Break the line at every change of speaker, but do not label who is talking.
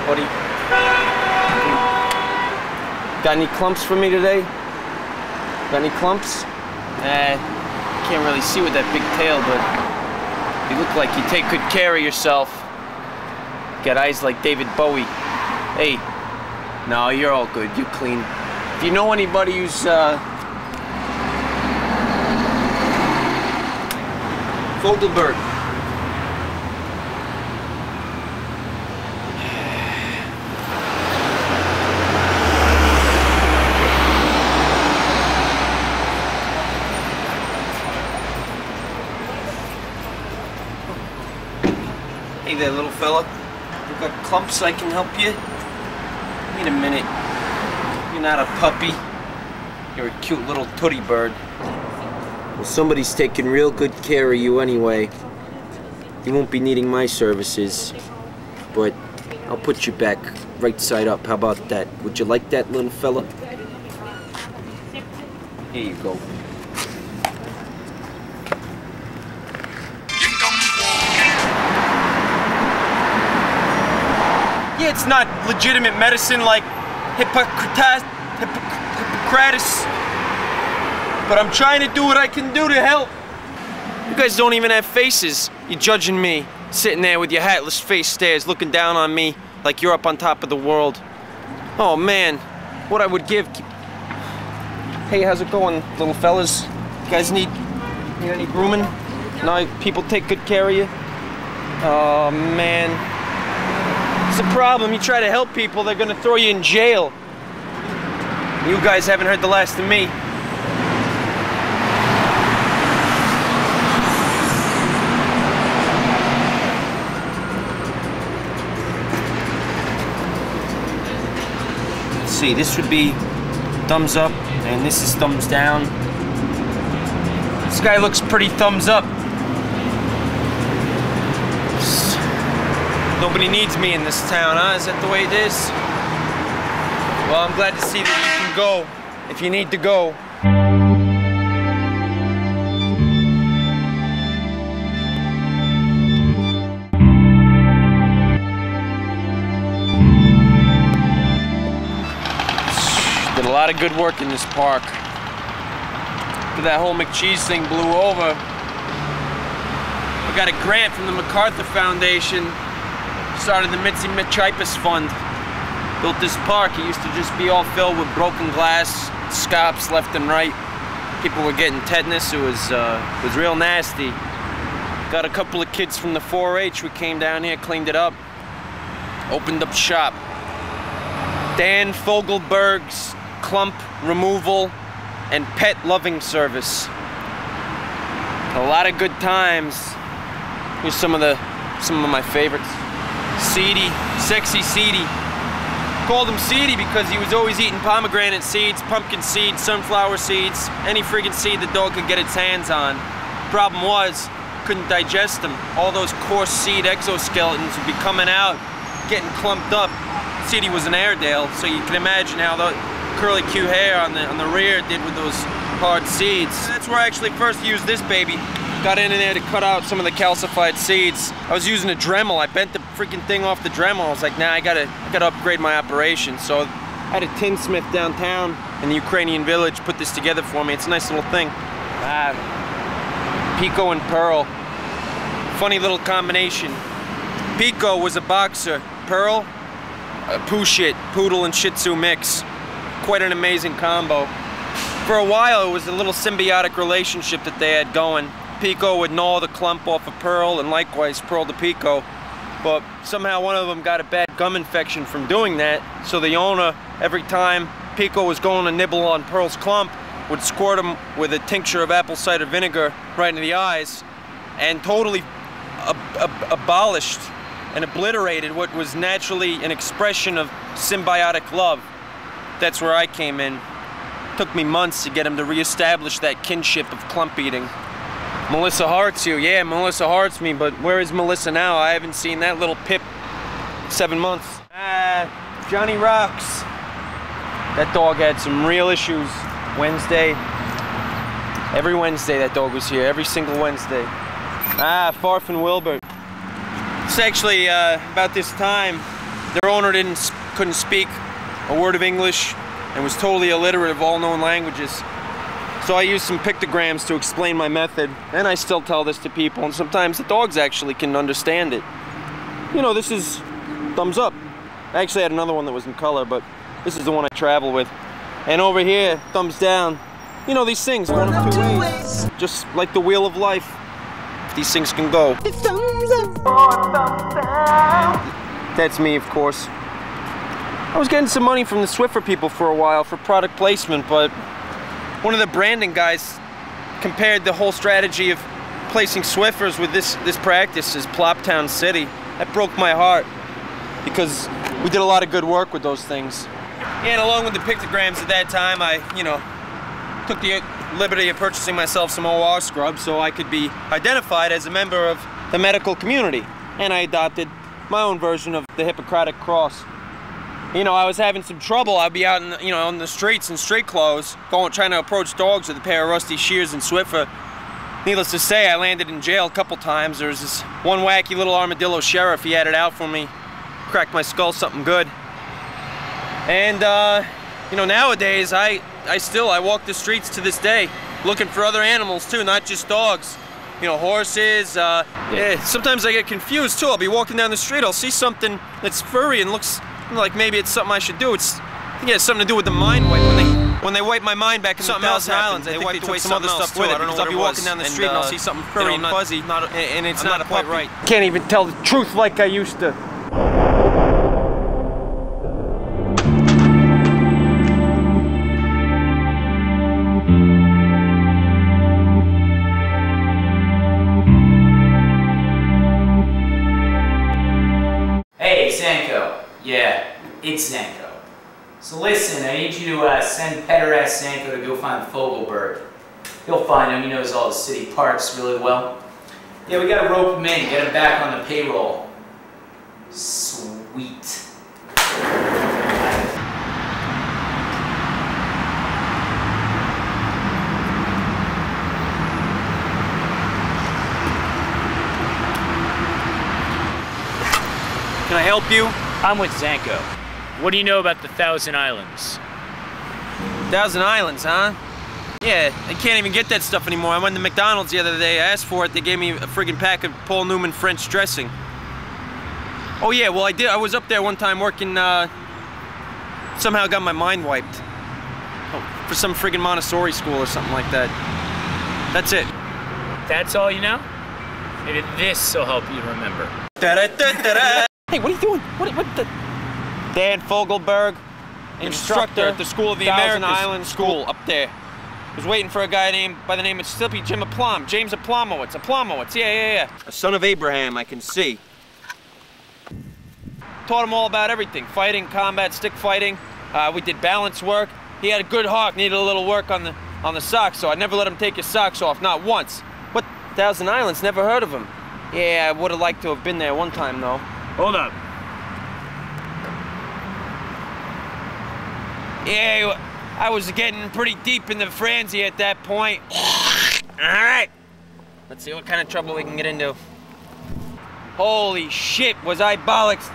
buddy. Got any clumps for me today? Got any clumps? Can't really see with that big tail, but you look like you take good care of yourself. Got eyes like David Bowie. Hey, no, you're all good. You're clean. If you know anybody who's Vogelberg. Hey there, little fella. You got clumps I can help you? Wait a minute. You're not a puppy. You're a cute little tootie bird. Well, somebody's taking real good care of you anyway. You won't be needing my services, but I'll put you back right side up. How about that? Would you like that, little fella? Here you go. Yeah, it's not legitimate medicine like Hippocrates, but I'm trying to do what I can do to help. You guys don't even have faces. You're judging me, sitting there with your hatless face stares, looking down on me like you're up on top of the world. Oh man, what I would give. Hey, how's it going, little fellas? You guys need any grooming? No, people take good care of you? Oh man. It's a problem. You try to help people, they're gonna throw you in jail. You guys haven't heard the last of me. Let's see, this would be thumbs up, and this is thumbs down. This guy looks pretty thumbs up. Nobody needs me in this town, huh? Is that the way it is? Well, I'm glad to see that you can go if you need to go. Did a lot of good work in this park. After that whole McCheese thing blew over, I got a grant from the MacArthur Foundation. Started the Mitzi Mitchipus Fund. Built this park. It used to just be all filled with broken glass, scops left and right. People were getting tetanus. It was real nasty. Got a couple of kids from the 4-H. We came down here, cleaned it up, opened up shop. Dan Fogelberg's Clump Removal and Pet Loving Service. A lot of good times. Here's some of my favorites. Seedy, sexy Seedy. Called him Seedy because he was always eating pomegranate seeds, pumpkin seeds, sunflower seeds, any friggin' seed the dog could get its hands on. Problem was, couldn't digest them. All those coarse seed exoskeletons would be coming out, getting clumped up. Seedy was an Airedale, so you can imagine how the curly Q hair on the rear did with those hard seeds. That's where I actually first used this baby. Got in there to cut out some of the calcified seeds. I was using a Dremel. I bent the freaking thing off the Dremel. I was like, nah, I gotta upgrade my operation. So I had a tinsmith downtown in the Ukrainian village put this together for me. It's a nice little thing. Pico and Pearl. Funny little combination. Pico was a boxer. Pearl, a poodle and Shih Tzu mix. Quite an amazing combo. For a while, it was a little symbiotic relationship that they had going. Pico would gnaw the clump off of Pearl, and likewise Pearl to Pico. But somehow one of them got a bad gum infection from doing that, so the owner, every time Pico was going to nibble on Pearl's clump, would squirt him with a tincture of apple cider vinegar right into the eyes, and totally abolished and obliterated what was naturally an expression of symbiotic love. That's where I came in. Took me months to get him to reestablish that kinship of clump eating. Melissa hearts you. Yeah, Melissa hearts me, but where is Melissa now? I haven't seen that little pip 7 months. Johnny Rocks. That dog had some real issues Wednesday. Every Wednesday that dog was here, every single Wednesday. Farf and Wilbert. It's actually about this time Their owner couldn't speak a word of English and was totally illiterate of all known languages. So I used some pictograms to explain my method, and I still tell this to people, and sometimes the dogs actually can understand it. You know, this is thumbs up. I actually had another one that was in color, but this is the one I travel with. And over here, thumbs down. You know, these things, one of two ways. Just like the wheel of life. These things can go.
Thumbs up or thumbs down.
That's me, of course. I was getting some money from the Swiffer people for a while for product placement, but one of the branding guys compared the whole strategy of placing Swiffers with this practice as Ploptown City. That broke my heart because we did a lot of good work with those things. And along with the pictograms at that time, I, you know, took the liberty of purchasing myself some OR scrubs so I could be identified as a member of the medical community. And I adopted my own version of the Hippocratic cross. You know, I was having some trouble. I'd be out in, you know, on the streets in street clothes, trying to approach dogs with a pair of rusty shears and Swiffer. Needless to say, I landed in jail a couple times. There was this one wacky little armadillo sheriff. He had it out for me, cracked my skull something good. And you know, nowadays I walk the streets to this day, looking for other animals too, not just dogs. You know, horses. Yeah. Sometimes I get confused too. I'll be walking down the street, I'll see something that's furry and looks like maybe it's something I should do. I think it has something to do with the mind wipe. When they wipe my mind back in the Thousand Islands, I think they took some other stuff with it. Because I'll be walking down the street and I'll see something furry and fuzzy, and it's not quite right. Can't even tell the truth like I used to.
Hey, Zanko. Yeah, it's Zanko. So listen, I need you to send Petter-ass Zanko to go find Fogelberg. He'll find him, he knows all the city parks really well. Yeah, we gotta rope him in, get him back on the payroll. Sweet.
Can I help you?
I'm with Zanko. What do you know about the Thousand Islands?
Thousand Islands, huh? Yeah, I can't even get that stuff anymore. I went to McDonald's the other day, I asked for it, they gave me a friggin' pack of Paul Newman French dressing. Oh yeah, well I was up there one time working, somehow got my mind wiped. Oh, for some friggin' Montessori school or something like that. That's it.
That's all you know? Maybe this will help you remember.
Da-da-da-da-da. Hey, what are you doing? What the? Dan Fogelberg, instructor at the School of the Americas. Thousand Island School up there. Was waiting for a guy by the name of Slippy Jim Aplom. James Aplomowitz, yeah. A son of Abraham, I can see. Taught him all about everything. Fighting, combat, stick fighting. We did balance work. He had a good heart, needed a little work on the socks, so I never let him take his socks off, not once. What? Thousand Islands, never heard of him. Yeah, I would have liked to have been there one time, though.
Hold up.
Yeah, I was getting pretty deep in the frenzy at that point. Alright. Let's see what kind of trouble we can get into. Holy shit, was I bollocks.